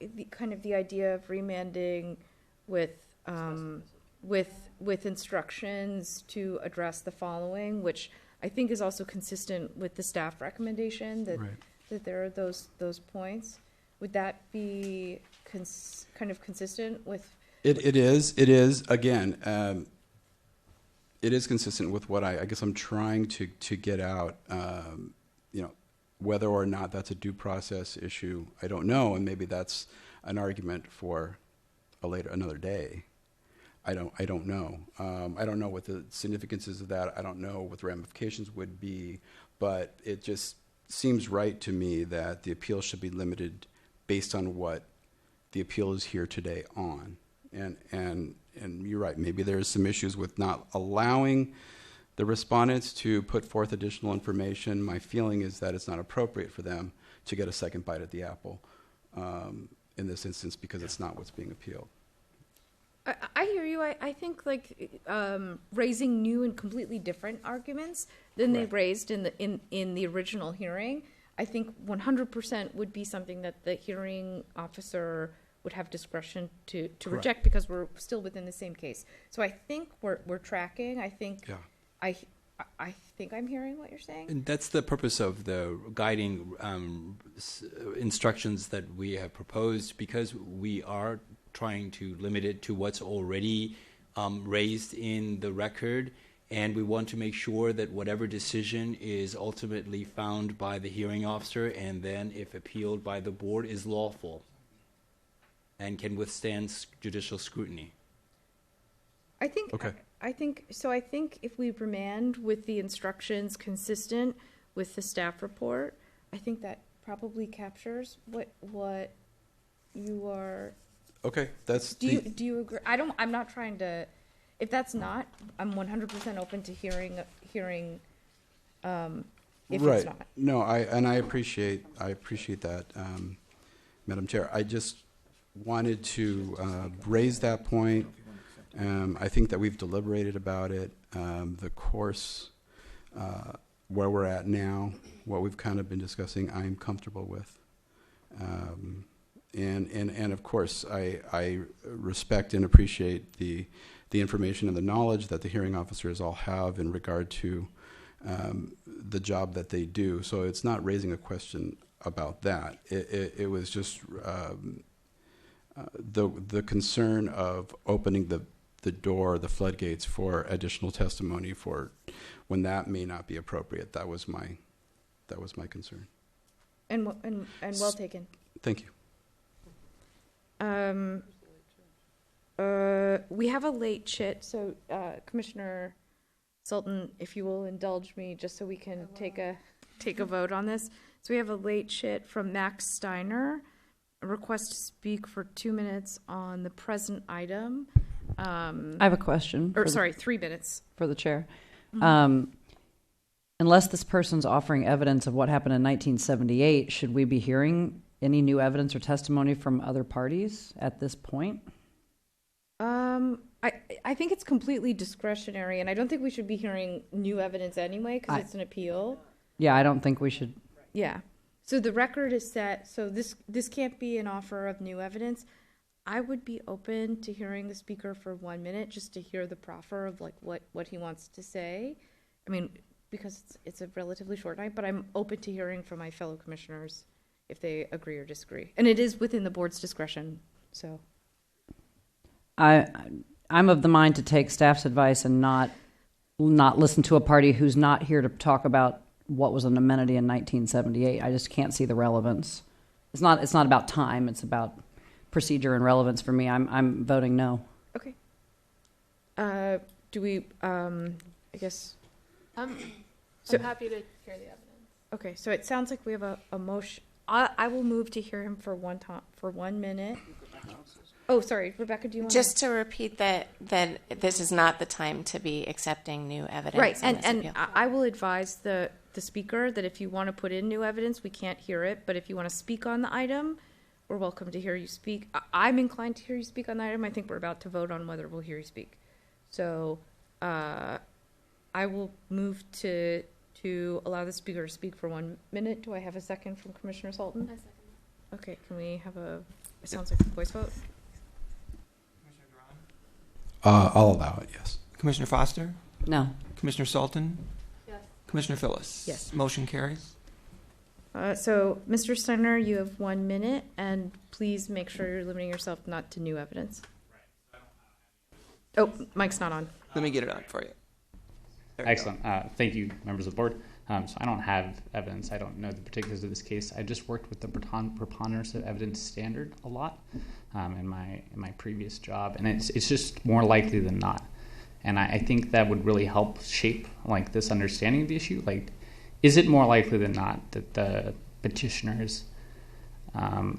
the idea of remanding with instructions to address the following, which I think is also consistent with the staff recommendation that there are those points. Would that be kind of consistent with? It is again. It is consistent with what I guess I'm trying to get out. Whether or not that's a due process issue, I don't know, and maybe that's an argument for another day. I don't know. I don't know what the significance is of that. I don't know what the ramifications would be, but it just seems right to me that the appeal should be limited based on what the appeal is here today on. And you're right, maybe there's some issues with not allowing the respondents to put forth additional information. My feeling is that it's not appropriate for them to get a second bite at the apple in this instance because it's not what's being appealed. I hear you. I think like raising new and completely different arguments than they raised in the original hearing, I think 100% would be something that the hearing officer would have discretion to reject because we're still within the same case. So I think we're tracking. I think I think I'm hearing what you're saying. And that's the purpose of the guiding instructions that we have proposed, because we are trying to limit it to what's already raised in the record, and we want to make sure that whatever decision is ultimately found by the hearing officer and then, if appealed by the board, is lawful and can withstand judicial scrutiny. I think Okay. I think if we remand with the instructions consistent with the staff report, I think that probably captures what you are. Okay, that's Do you agree? I'm not trying to. If that's not, I'm 100% open to hearing. If right. it's not. No, I appreciate that, Madam Chair. I just wanted to raise that point. I think that we've deliberated about it. The course where we're at now, what we've kind of been discussing, I'm comfortable with. And of course, I respect and appreciate the information and the knowledge that the hearing officers all have in regard to the job that they do. So it's not raising a question about that. It was just the concern of opening the door, the floodgates for additional testimony for when that may not be appropriate. That was my concern. And well taken. Thank you. We have a late chit, so Commissioner Sultan, if you will indulge me, just so we can take a vote on this. So we have a late chit from Max Steiner, a request to speak for 2 minutes on the present item. I have a question. 3 minutes. For the chair. Mm-hmm. Unless this person's offering evidence of what happened in 1978, should we be hearing any new evidence or testimony from other parties at this point? I think it's completely discretionary, and I don't think we should be hearing new evidence anyway because it's an appeal. Yeah, I don't think we should. Yeah. So the record is set. So this can't be an offer of new evidence. I would be open to hearing the speaker for 1 minute just to hear the proffer of like what he wants to say. I mean, because it's a relatively short night, but I'm open to hearing from my fellow commissioners if they agree or disagree. And it is within the board's discretion. So I'm of the mind to take staff's advice and not listen to a party who's not here to talk about what was an amenity in 1978. I just can't see the relevance. It's not about time. It's about procedure and relevance for me. I'm voting no. okay. Do we? I guess. I'm So- happy to hear the evidence. Okay. So it sounds like we have a motion. I will move to hear him for 1 minute. Oh, sorry, Rebecca. Do you want Just to repeat that this is not the time to be accepting new evidence. Right, in this and appeal. I will advise the speaker that if you want to put in new evidence, we can't hear it. But if you want to speak on the item, we're welcome to hear you speak. I'm inclined to hear you speak on the item. I think we're about to vote on whether we'll hear you speak. So I will move to allow the speaker to speak for 1 minute. Do I have a second from Commissioner Sultan? I second that. Okay, can we have it sounds like a voice vote. I'll allow it, yes. Commissioner Foster? No. Commissioner Sultan? Yes. Commissioner Phyllis? Yes. Motion carries. So, Mr. Steiner, you have 1 minute, and please make sure you're limiting yourself not to new evidence. Oh, mic's not on. Let me get it on for you. There we Excellent. Thank you, members of the board. So I don't have evidence. I don't know the particulars of this case. I just worked with the preponderance of evidence standard a lot in my previous job, and it's just more likely than not. And I think that would really help shape like this understanding of the issue. Like, is it more likely than not that the petitioners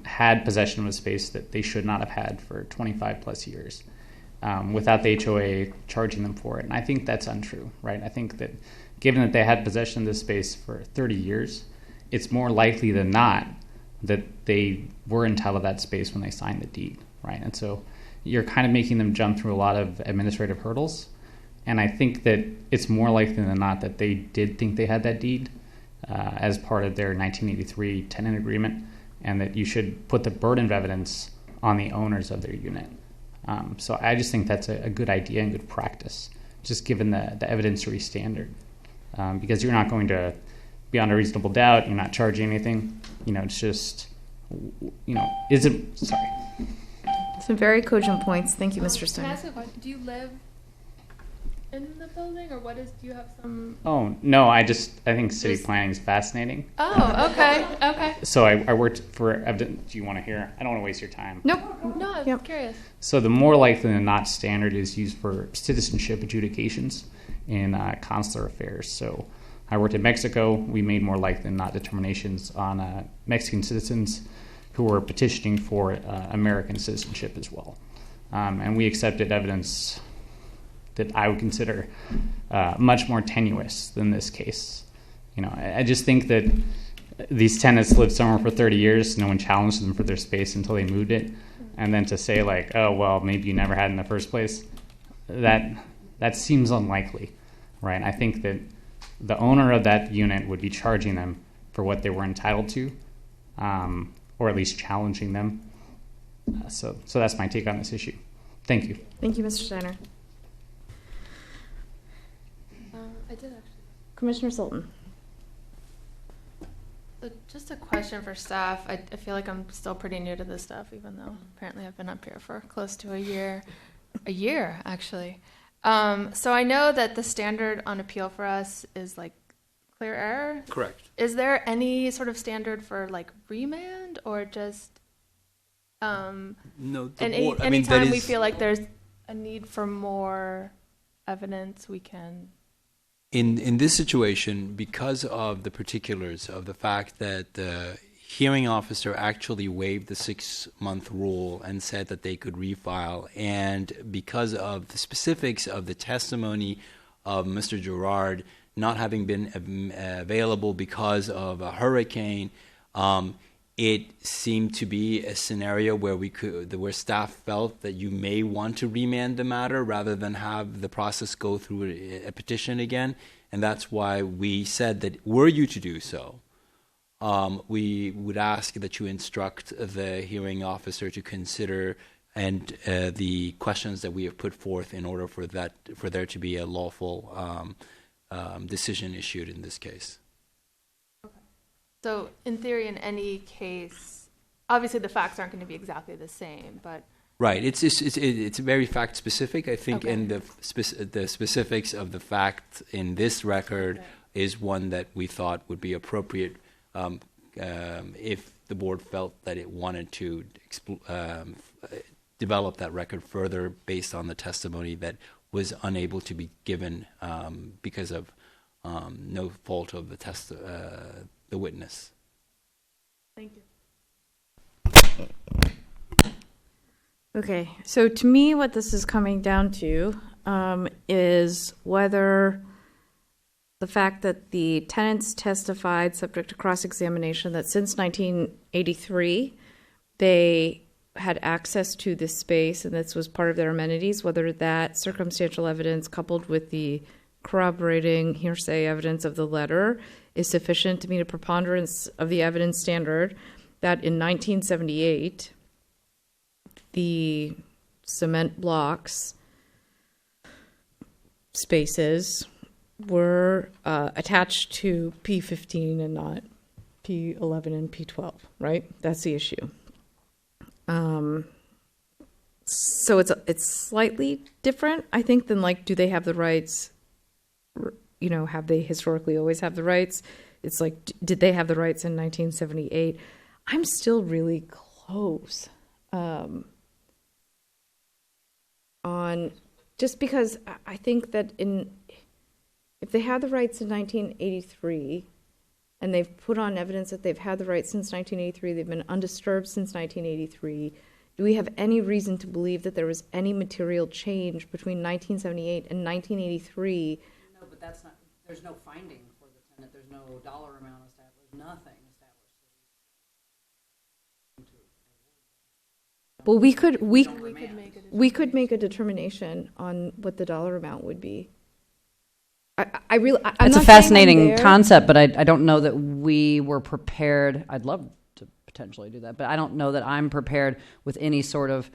had possession of a space that they should not have had for 25 plus years without the HOA charging them for it? And I think that's untrue, right? I think that given that they had possession of this space for 30 years, it's more likely than not that they were entitled to that space when they signed the deed, right? And so you're kind of making them jump through a lot of administrative hurdles. And I think that it's more likely than not that they did think they had that deed as part of their 1983 tenant agreement, and that you should put the burden of evidence on the owners of their unit. So I just think that's a good idea and good practice, just given the evidentiary standard. Because you're not going to, beyond a reasonable doubt, you're not charging anything. It's just, sorry. Some very cogent points. Thank you, Mr. Can I Steiner. ask a question? Do you live in the building, or do you have some? Oh, no, I think city planning is fascinating. Oh, okay. So I worked for evidence. Do you want to hear? I don't want to waste your time. Nope. No, I'm curious. So the more likely than not standard is used for citizenship adjudications in consular affairs. So I worked in Mexico. We made more likely than not determinations on Mexican citizens who were petitioning for American citizenship as well. And we accepted evidence that I would consider much more tenuous than this case. I just think that these tenants lived somewhere for 30 years. No one challenged them for their space until they moved it. And then to say like, oh, well, maybe you never had it in the first place, that seems unlikely, right? I think that the owner of that unit would be charging them for what they were entitled to, or at least challenging them. So that's my take on this issue. Thank you. Thank you, Mr. Steiner. I did actually. Commissioner Sultan. So just a question for staff. I feel like I'm still pretty new to this stuff, even though apparently I've been up here for close to a year. A year, actually. So I know that the standard on appeal for us is like clear error. Correct. Is there any sort of standard for like remand, or just No, the and board, anytime we feel like there's a need for more evidence, we can. In this situation, because of the particulars of the fact that the hearing officer actually waived the 6-month rule and said that they could refile, and because of the specifics of the testimony of Mr. Gerard not having been available because of a hurricane, it seemed to be a scenario where staff felt that you may want to remand the matter rather than have the process go through a petition again. And that's why we said that were you to do so, we would ask that you instruct the hearing officer to consider and the questions that we have put forth in order for there to be a lawful decision issued in this case. So in theory, in any case, obviously the facts aren't going to be exactly the same, but right. It's very fact specific. I think, okay. and the specifics of the fact in this record is one that we thought would be appropriate if the board felt that it wanted to develop that record further based on the testimony that was unable to be given because of no fault of the witness. thank you. Okay, so to me, what this is coming down to is whether the fact that the tenants testified, subject to cross-examination, that since 1983 they had access to this space and this was part of their amenities, whether that circumstantial evidence coupled with the corroborating hearsay evidence of the letter is sufficient to meet a preponderance of the evidence standard that in 1978 the cement blocks spaces were attached to P15 and not P11 and P12, right? That's the issue. So it's slightly different, I think, than like, do they have the rights? Have they historically always have the rights? It's like, did they have the rights in 1978? I'm still really close on, just because I think that if they had the rights in 1983 and they've put on evidence that they've had the right since 1983, they've been undisturbed since 1983, do we have any reason to believe that there was any material change between 1978 and 1983? No, but that's not, there's no finding for the tenant, there's no dollar amount established, nothing established. Well, we could We could make a determination on what the dollar amount would be. I'm It's not a saying I'm fascinating there. concept, but I don't know that we were prepared. I'd love to potentially do that, but I don't know that I'm prepared with any sort of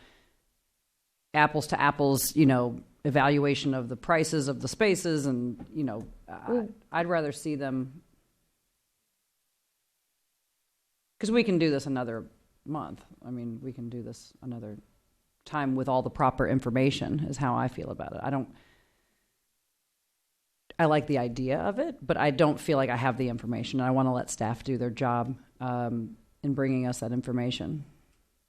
apples to apples, evaluation of the prices of the spaces, and I'd rather see them, because we can do this another month. I mean, we can do this another time with all the proper information, is how I feel about it. I like the idea of it, but I don't feel like I have the information. I want to let staff do their job in bringing us that information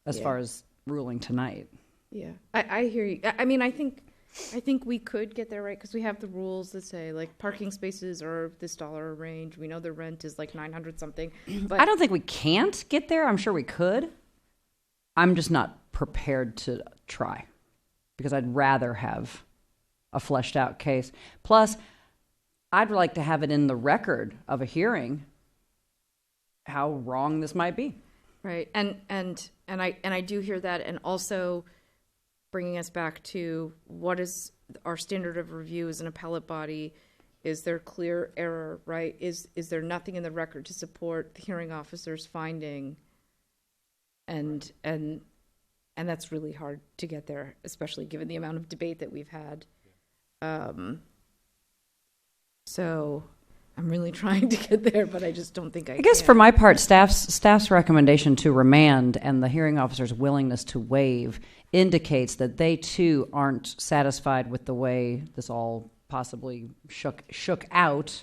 as far as ruling tonight. Yeah, I hear you. I mean, I think we could get there, right? Because we have the rules that say, like, parking spaces are this dollar range. We know the rent is like 900 something. But I don't think we can't get there. I'm sure we could. I'm just not prepared to try, because I'd rather have a fleshed out case. Plus, I'd like to have it in the record of a hearing how wrong this might be. right, and I do hear that, and also bringing us back to what is our standard of review as an appellate body. Is there clear error, right? Is there nothing in the record to support the hearing officer's finding? And that's really hard to get there, especially given the amount of debate that we've had. So I'm really trying to get there, but I just don't think I guess can. for my part, staff's recommendation to remand and the hearing officer's willingness to waive indicates that they too aren't satisfied with the way this all possibly shook out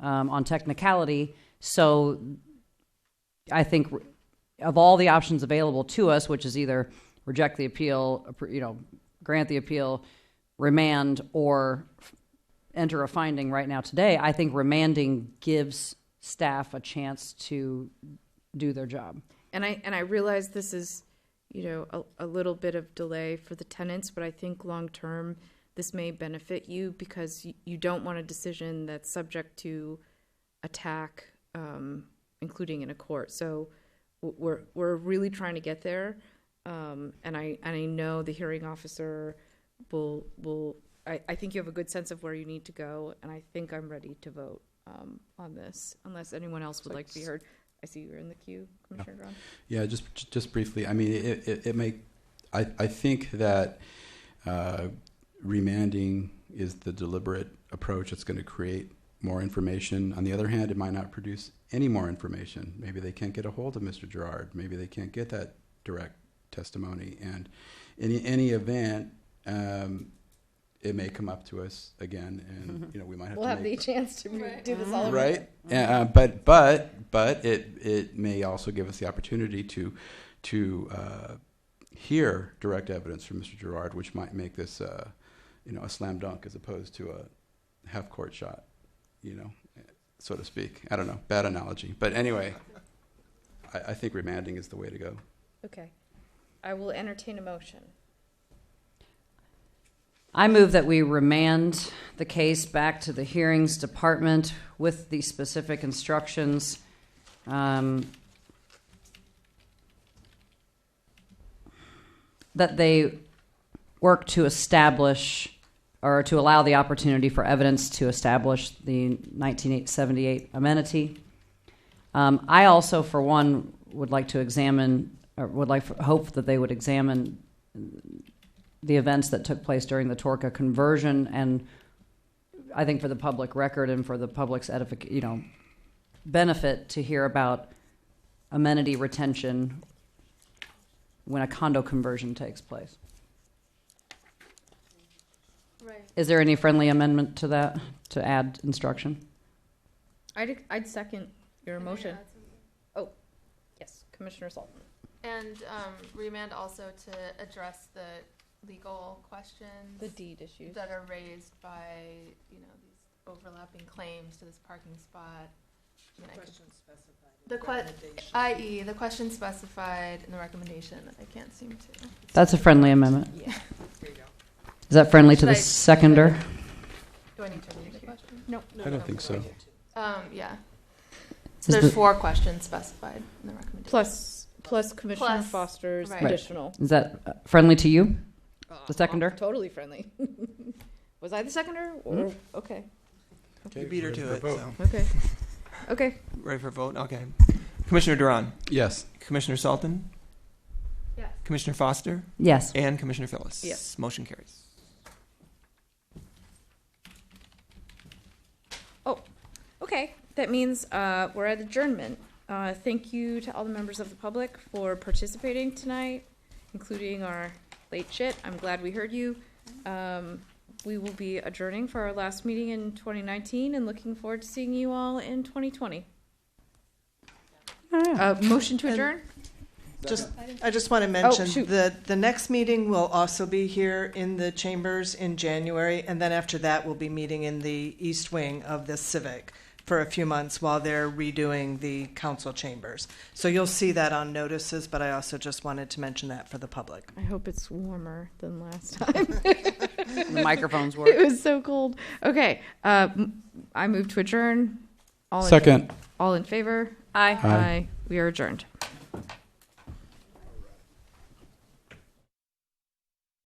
on technicality. So I think of all the options available to us, which is either reject the appeal, grant the appeal, remand, or enter a finding right now today, I think remanding gives staff a chance to do their job. And I realize this is, a little bit of delay for the tenants, but I think long term this may benefit you, because you don't want a decision that's subject to attack, including in a court. So we're really trying to get there, and I know the hearing officer will. I think you have a good sense of where you need to go, and I think I'm ready to vote on this, unless anyone else would like to be heard. I see you're in the queue, Commissioner Graham. Yeah, just briefly. I mean, it may. I think that remanding is the deliberate approach that's going to create more information. On the other hand, it might not produce any more information. Maybe they can't get a hold of Mr. Gerard. Maybe they can't get that direct testimony. And in any event, it may come up to us again, and we might have we'll to have the chance to do this all over right. again. But it may also give us the opportunity to hear direct evidence from Mr. Gerard, which might make this a slam dunk as opposed to a half court shot, so to speak. I don't know, bad analogy, but anyway, I think remanding is the way to go. Okay, I will entertain a motion. I move that we remand the case back to the hearings department with the specific instructions that they work to establish, or to allow the opportunity for evidence to establish the 1978 amenity. I also, for one, would like to examine, or hope that they would examine the events that took place during the Torca conversion, and I think for the public record and for the public's benefit to hear about amenity retention when a condo conversion takes place. Right. Is there any friendly amendment to that, to add instruction? I'd second your motion. Oh, yes, Commissioner Sultan. And remand also to address the legal questions, The deed issues. that are raised by these overlapping claims to this parking spot, i.e. the question specified in the recommendation that I can't seem to. That's a friendly amendment. Yeah. Is that friendly to Should the I- seconder? Do I need to read the question? No. I don't think so. Yeah. Is So there's the- 4 questions specified in the recommendation. Plus Commissioner Plus, Foster's right. additional. Is that friendly to you? The seconder? Totally friendly. Was I the seconder? Or, okay. You beat her to it. So. Okay. Okay. Ready for a vote? Okay. Commissioner Duran, Yes. Commissioner Salton, Yes. Commissioner Foster, Yes. and Commissioner Phyllis. Yes. Motion carries. Oh, okay. That means we're at adjournment. Thank you to all the members of the public for participating tonight, including our late shit. I'm glad we heard you. We will be adjourning for our last meeting in 2019 and looking forward to seeing you all in 2020. Motion to adjourn? I just want to mention shoot. the next meeting will also be here in the chambers in January, and then after that we'll be meeting in the East Wing of the Civic for a few months while they're redoing the council chambers. So you'll see that on notices, but I also just wanted to mention that for the public. I hope it's warmer than last time. The microphones work. It was so cold. Okay. I move to adjourn. All Second. all in favor? Aye. Aye. We are adjourned.